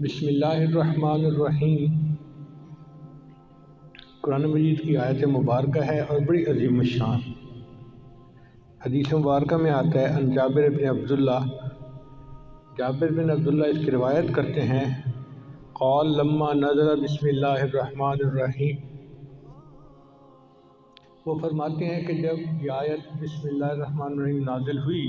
بسم اللہ الرحمن الرحیم قرآن مجید کی آیت مبارکہ ہے اور بڑی عظیم الشان۔ حدیث مبارکہ میں آتا ہے ان جابر بن عبداللہ، جابر بن عبداللہ اس کی روایت کرتے ہیں، قال لما نزل بسم اللہ الرحمن الرحیم، وہ فرماتے ہیں کہ جب یہ آیت بسم اللہ الرحمن الرحیم نازل ہوئی،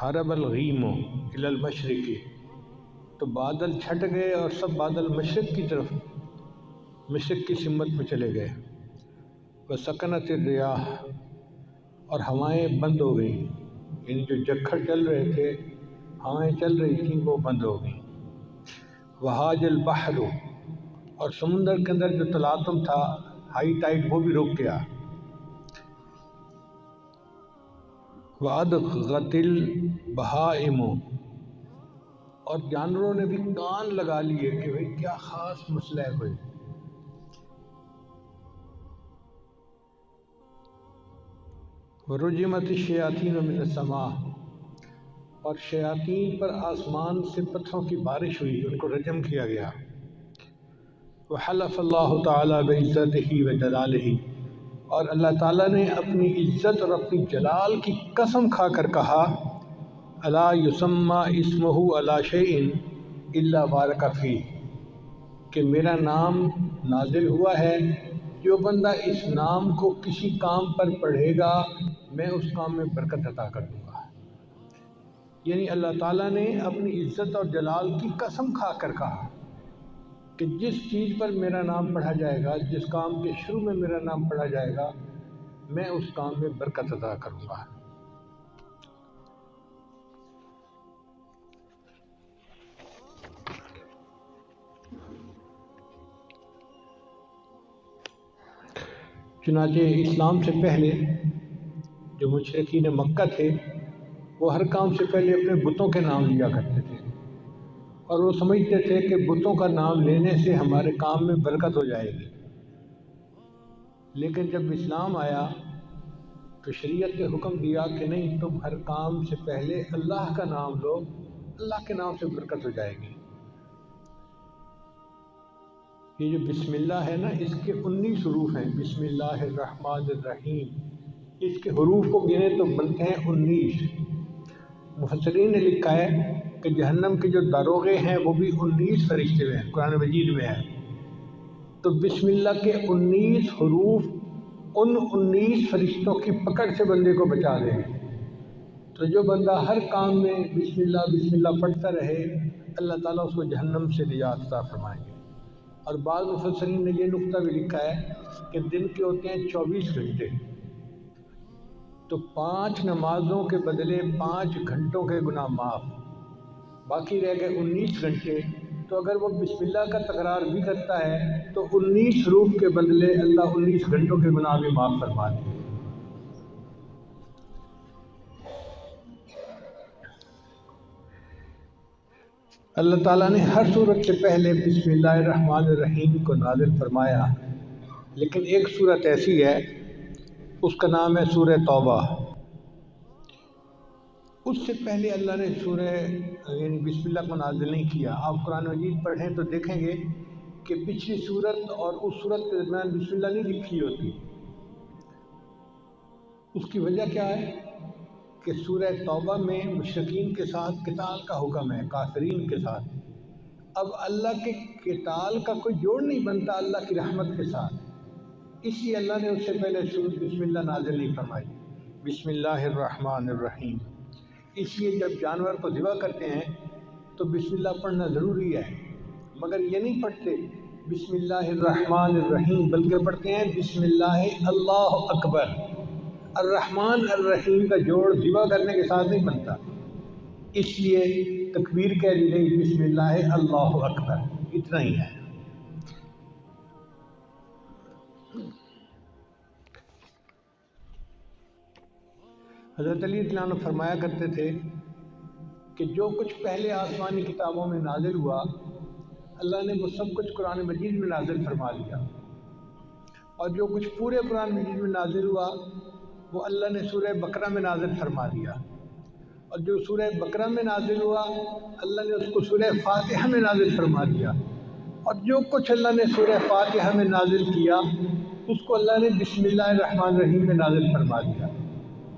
حرب الغیم الی المشرق، تو بادل چھٹ گئے اور سب بادل مشرق کی طرف، مشرق کی سمت میں چلے گئے۔ وسکنت الریاح، اور ہوائیں بند ہو گئیں، یعنی جو جکھڑ چل رہے تھے، ہوائیں چل رہی تھیں وہ بند ہو گئیں۔ وہاج البحر، اور سمندر کے اندر جو تلاطم تھا، ہائی ٹائیڈ، وہ بھی رک گیا۔ وَأَدْغَتِ الْبَهَائِمُ، اور جانوروں نے بھی کان لگا لیے کہ بھئی کیا خاص مسئلہ ہے کوئی۔ وَرُجِمَتِ الشَّيَاطِينُ مِنَ السَّمَاءِ، اور شیاطین پر آسمان سے پتھروں کی بارش ہوئی، ان کو رجم کیا گیا۔ وَحَلَفَ اللَّهُ تَعَالَى بِعِزَّتِهِ وَجَلَالِهِ، اور اللہ تعالیٰ نے اپنی عزت اور اپنی جلال کی قسم کھا کر کہا، الا یسمى اسمہ علی شیء الا بارک فیہ، کہ میرا نام نازل ہوا ہے، جو بندہ اس نام کو کسی کام پر پڑھے گا میں اس کام میں برکت عطا کر دوں گا۔ یعنی اللہ تعالیٰ نے اپنی عزت اور جلال کی قسم کھا کر کہا کہ جس چیز پر میرا نام پڑھا جائے گا، جس کام کے شروع میں میرا نام پڑھا جائے گا، میں اس کام میں برکت عطا کروں گا۔ چنانچہ اسلام سے پہلے جو مشرکین مکہ تھے، وہ ہر کام سے پہلے اپنے بتوں کے نام لیا کرتے تھے، اور وہ سمجھتے تھے کہ بتوں کا نام لینے سے ہمارے کام میں برکت ہو جائے گی۔ لیکن جب اسلام آیا تو شریعت نے حکم دیا کہ نہیں، تم ہر کام سے پہلے اللہ کا نام لو، اللہ کے نام سے برکت ہو جائے گی۔ یہ جو بسم اللہ ہے نا، اس کے 19 حروف ہیں، بسم اللہ الرحمن الرحیم، اس کے حروف کو گنے تو بنتے ہیں 19۔ مفسرین نے لکھا ہے کہ جہنم کے جو داروغے ہیں وہ بھی 19 فرشتے ہیں، قرآن مجید میں ہے۔ تو بسم اللہ کے 19 حروف ان 19 فرشتوں کی پکڑ سے بندے کو بچا دیں گے۔ تو جو بندہ ہر کام میں بسم اللہ پڑھتا رہے، اللہ تعالیٰ اس کو جہنم سے نجات عطا فرمائیں گے۔ اور بعض مفسرین نے یہ نقطہ بھی لکھا ہے کہ دن کے ہوتے ہیں 24 گھنٹے، تو 5 نمازوں کے بدلے 5 گھنٹوں کے گناہ معاف، باقی رہ گئے 19 گھنٹے۔ تو اگر وہ بسم اللہ کا تکرار بھی کرتا ہے تو 19 حروف کے بدلے اللہ 19 گھنٹوں کے گناہ بھی معاف فرما دے۔ اللہ تعالیٰ نے ہر صورت سے پہلے بسم اللہ الرحمن الرحیم کو نازل فرمایا، لیکن ایک صورت ایسی ہے، اس کا نام ہے سورہ توبہ۔ اس سے پہلے اللہ نے سورہ یعنی بسم اللہ کو نازل نہیں کیا۔ آپ قرآن مجید پڑھیں تو دیکھیں گے کہ پچھلی صورت اور اس صورت کے درمیان بسم اللہ نہیں لکھی ہوتی۔ اس کی وجہ کیا ہے کہ سورہ توبہ میں مشرکین کے ساتھ قتال کا حکم ہے، کافرین کے ساتھ۔ اب اللہ کے قتال کا کوئی جوڑ نہیں بنتا اللہ کی رحمت کے ساتھ، اس لیے اللہ نے اس سے پہلے سورۃ بسم اللہ نازل نہیں فرمائی، بسم اللہ الرحمن الرحیم۔ اس لیے جب جانور کو ذبح کرتے ہیں تو بسم اللہ پڑھنا ضروری ہے، مگر یہ نہیں پڑھتے بسم اللہ الرحمن الرحیم، بلکہ پڑھتے ہیں بسم اللہ اللہ اکبر۔ الرحمن الرحیم کا جوڑ ذبح کرنے کے ساتھ نہیں بنتا، اس لیے تکبیر کہہ دی گئی بسم اللہ اللہ اکبر، اتنا ہی ہے۔ حضرت علی رضی اللہ عنہ فرمایا کرتے تھے کہ جو کچھ پہلے آسمانی کتابوں میں نازل ہوا، اللہ نے وہ سب کچھ قرآن مجید میں نازل فرما لیا، اور جو کچھ پورے قرآن مجید میں نازل ہوا وہ اللہ نے سورہ بقرہ میں نازل فرما دیا۔ اور جو سورہ بقرہ میں نازل ہوا اللہ نے اس کو سورہ فاتحہ میں نازل فرما دیا، اور جو کچھ اللہ نے سورہ فاتحہ میں نازل کیا اس کو اللہ نے بسم اللہ الرحمن الرحیم میں نازل فرما دیا۔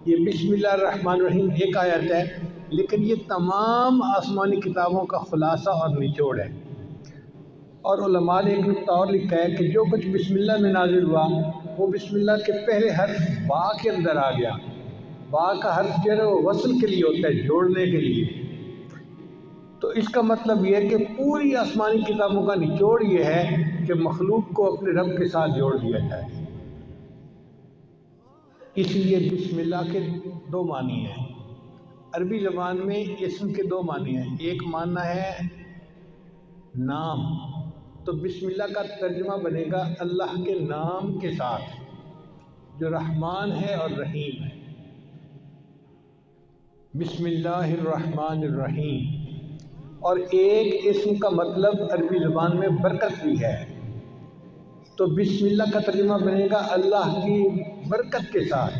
یہ بسم اللہ الرحمن الرحیم ایک آیت ہے، لیکن یہ تمام آسمانی کتابوں کا خلاصہ اور نچوڑ ہے۔ اور علماء نے ایک نقطہ اور لکھا ہے کہ جو کچھ بسم اللہ میں نازل ہوا وہ بسم اللہ کے پہلے حرف با کے اندر آ گیا۔ با کا حرف جو ہے وہ وصل کے لیے ہوتا ہے، جوڑنے کے لیے۔ تو اس کا مطلب یہ ہے کہ پوری آسمانی کتابوں کا نچوڑ یہ ہے کہ مخلوق کو اپنے رب کے ساتھ جوڑ دیا جائے۔ اس لیے بسم اللہ کے دو معنی ہیں۔ عربی زبان میں اسم کے دو معنی ہیں، ایک معنی ہے نام، تو بسم اللہ کا ترجمہ بنے گا اللہ کے نام کے ساتھ جو رحمان ہے اور رحیم ہے۔ بسم اللہ الرحمن الرحیم۔ اور ایک اسم کا مطلب عربی زبان میں برکت بھی ہے، تو بسم اللہ کا ترجمہ بنے گا اللہ کی برکت کے ساتھ۔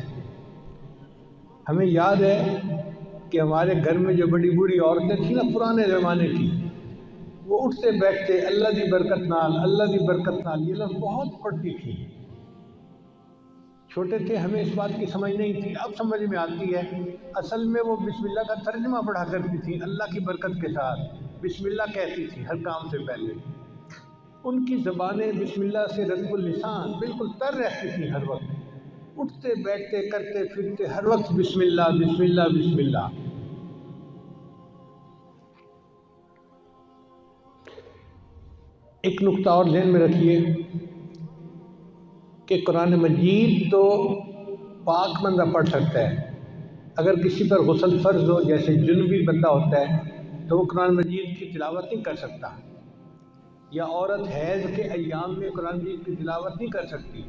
ہمیں یاد ہے کہ ہمارے گھر میں جو بڑی بوڑھی عورتیں تھیں نا پرانے زمانے کی، وہ اٹھتے بیٹھتے اللہ دی برکت نال، اللہ دی برکت نال، یہ لفظ بہت پڑھتی تھی۔ چھوٹے تھے ہمیں اس بات کی سمجھ نہیں تھی، اب سمجھ میں آتی ہے۔ اصل میں وہ بسم اللہ کا ترجمہ پڑھا کرتی تھی، اللہ کی برکت کے ساتھ بسم اللہ کہتی تھی ہر کام سے پہلے۔ ان کی زبانیں بسم اللہ سے رطب اللسان بالکل تر رہتی تھی، ہر وقت اٹھتے بیٹھتے کرتے پھرتے ہر وقت بسم اللہ بسم اللہ بسم اللہ۔ ایک نقطہ اور ذہن میں رکھیے کہ قرآن مجید تو پاک بندہ پڑھ سکتا ہے۔ اگر کسی پر غسل فرض ہو، جیسے جنبی بندہ ہوتا ہے، تو وہ قرآن مجید کی تلاوت نہیں کر سکتا، یا عورت حیض کے ایام میں قرآن مجید کی تلاوت نہیں کر سکتی۔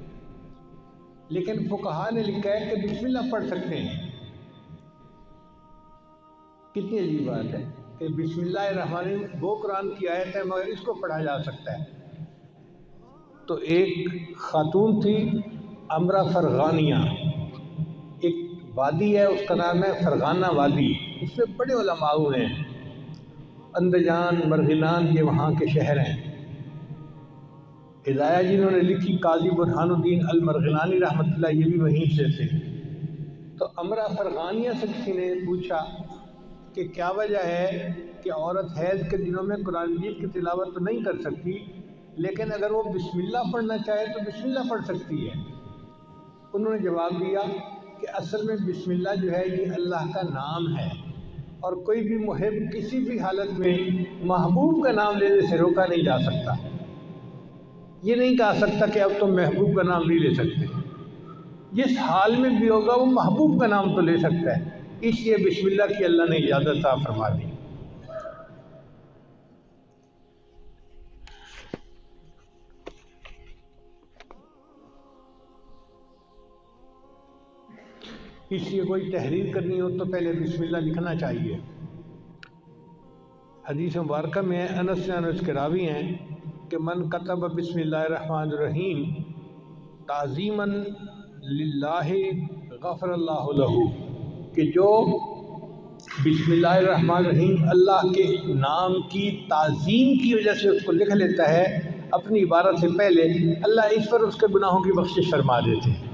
لیکن فقہا نے لکھا ہے کہ بسم اللہ پڑھ سکتے ہیں۔ کتنی عجیب بات ہے کہ بسم اللہ الرحمن الرحیم وہ قرآن کی آیت ہے مگر اس کو پڑھا جا سکتا ہے۔ تو ایک خاتون تھی امرا فرغانیہ، ایک وادی ہے اس کا نام ہے فرغانہ وادی، اس میں بڑے علماء ہیں، اندجان مرغنان یہ وہاں کے شہر ہیں۔ ہدایہ جنہوں نے لکھی قاضی برہان الدین المرغنانی رحمۃ اللہ، یہ بھی وہیں سے تھے۔ تو امرا فرغانیہ سے کسی نے پوچھا کہ کیا وجہ ہے کہ عورت حیض کے دنوں میں قرآن مجید کی تلاوت تو نہیں کر سکتی، لیکن اگر وہ بسم اللہ پڑھنا چاہے تو بسم اللہ پڑھ سکتی ہے؟ انہوں نے جواب دیا کہ اصل میں بسم اللہ جو ہے یہ اللہ کا نام ہے، اور کوئی بھی محب کسی بھی حالت میں محبوب کا نام لینے سے روکا نہیں جا سکتا۔ یہ نہیں کہا سکتا کہ اب تم محبوب کا نام نہیں لے سکتے، جس حال میں بھی ہوگا وہ محبوب کا نام تو لے سکتا ہے۔ اس لیے بسم اللہ کی اللہ نے اجازت عطا فرما دی۔ اس لیے کوئی تحریر کرنی ہو تو پہلے بسم اللہ لکھنا چاہیے۔ حدیث مبارکہ میں انس کے راوی ہیں کہ من کتب بسم اللہ الرحمن الرحیم تعظیماً للہ غفر اللہ لہ، کہ جو بسم اللہ الرحمن الرحیم اللہ کے نام کی تعظیم کی وجہ سے اس کو لکھ لیتا ہے اپنی عبارت سے پہلے، اللہ اس پر اس کے گناہوں کی بخشش فرما دیتے ہیں۔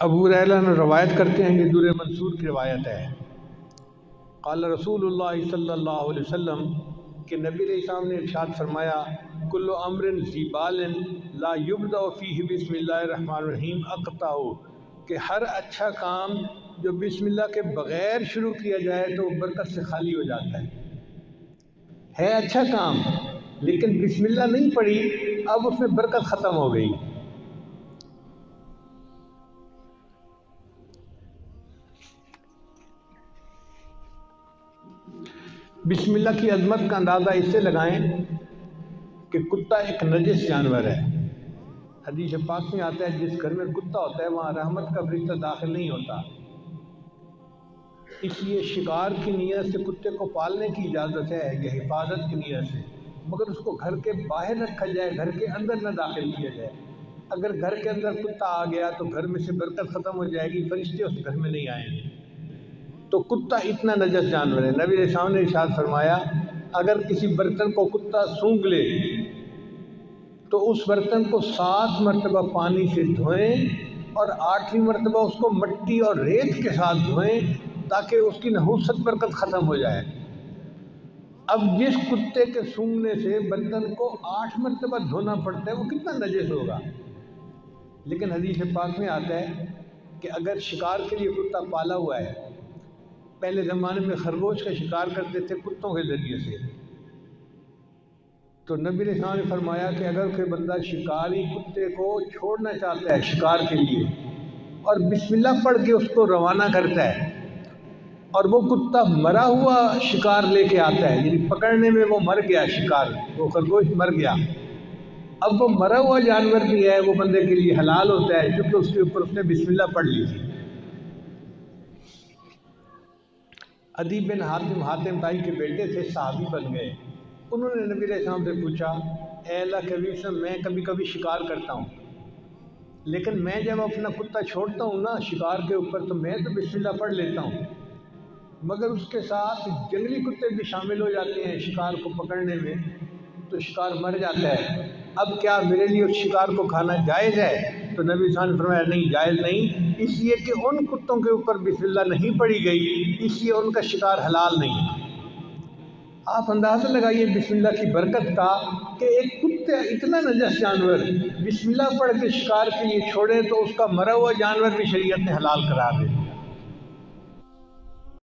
ابو ہریرہ نے روایت کرتے ہیں، یہ دور منصور کی روایت ہے، قال رسول اللہ صلی اللہ علیہ وسلم کہ نبی علیہ السلام نے ارشاد فرمایا کل امر ذی بال لا یبدأ فیہ بسم اللہ الرحمن الرحیم اقطع، کہ ہر اچھا کام جو بسم اللہ کے بغیر شروع کیا جائے تو وہ برکت سے خالی ہو جاتا ہے اچھا کام، لیکن بسم اللہ نہیں پڑھی اب اس میں برکت ختم ہو گئی۔ بسم اللہ کی عظمت کا اندازہ اس سے لگائیں کہ کتا ایک نجس جانور ہے۔ حدیث پاک میں آتا ہے جس گھر میں کتا ہوتا ہے وہاں رحمت کا فرشتہ داخل نہیں ہوتا، اس لیے شکار کی نیت سے کتے کو پالنے کی اجازت ہے یا حفاظت کی نیت سے، مگر اس کو گھر کے باہر رکھا جائے، گھر کے اندر نہ داخل کیا جائے۔ اگر گھر کے اندر کتا آ گیا تو گھر میں سے برکت ختم ہو جائے گی، فرشتے اس گھر میں نہیں آئیں گے۔ تو کتا اتنا نجس جانور ہے۔ نبی علیہ السلام نے ارشاد فرمایا اگر کسی برتن کو کتا سونگھ لے تو اس برتن کو 7 مرتبہ پانی سے دھوئیں اور 8ویں مرتبہ اس کو مٹی اور ریت کے ساتھ دھوئیں تاکہ اس کی نحوست برکت ختم ہو جائے۔ اب جس کتے کے سونگھنے سے برتن کو 8 مرتبہ دھونا پڑتا ہے وہ کتنا نجس ہوگا۔ لیکن حدیث پاک میں آتا ہے کہ اگر شکار کے لیے کتا پالا ہوا ہے، پہلے زمانے میں خرگوش کا شکار کرتے تھے کتوں کے ذریعے سے، تو نبی علیہ السلام نے فرمایا کہ اگر کوئی بندہ شکاری کتے کو چھوڑنا چاہتا ہے شکار کے لیے اور بسم اللہ پڑھ کے اس کو روانہ کرتا ہے اور وہ کتا مرا ہوا شکار لے کے آتا ہے، یعنی پکڑنے میں وہ مر گیا، شکار وہ خرگوش مر گیا، اب وہ مرا ہوا جانور بھی ہے وہ بندے کے لیے حلال ہوتا ہے کیونکہ اس کے اوپر اس نے بسم اللہ پڑھ لی تھی۔ عدی بن حاتم تائی کے بیٹے تھے، صحابی بن گئے۔ انہوں نے نبی علیہ السلام سے پوچھا اے اللہ کے حبیب صاحب میں کبھی کبھی شکار کرتا ہوں، لیکن میں جب اپنا کتا چھوڑتا ہوں نا شکار کے اوپر تو میں تو بسم اللہ پڑھ لیتا ہوں، مگر اس کے ساتھ جنگلی کتے بھی شامل ہو جاتے ہیں شکار کو پکڑنے میں تو شکار مر جاتا ہے، اب کیا میرے لیے اس شکار کو کھانا جائز ہے؟ تو نبی صلی اللہ علیہ وسلم نے فرمایا نہیں جائز نہیں، اس لیے کہ ان کتوں کے اوپر بسم اللہ نہیں پڑھی گئی، اس لیے ان کا شکار حلال نہیں ہے۔ آپ اندازہ لگائیے بسم اللہ کی برکت کا کہ ایک کتے اتنا نجس جانور بسم اللہ پڑھ کے شکار کے لیے چھوڑے تو اس کا مرا ہوا جانور بھی شریعت نے حلال قرار دے دیا۔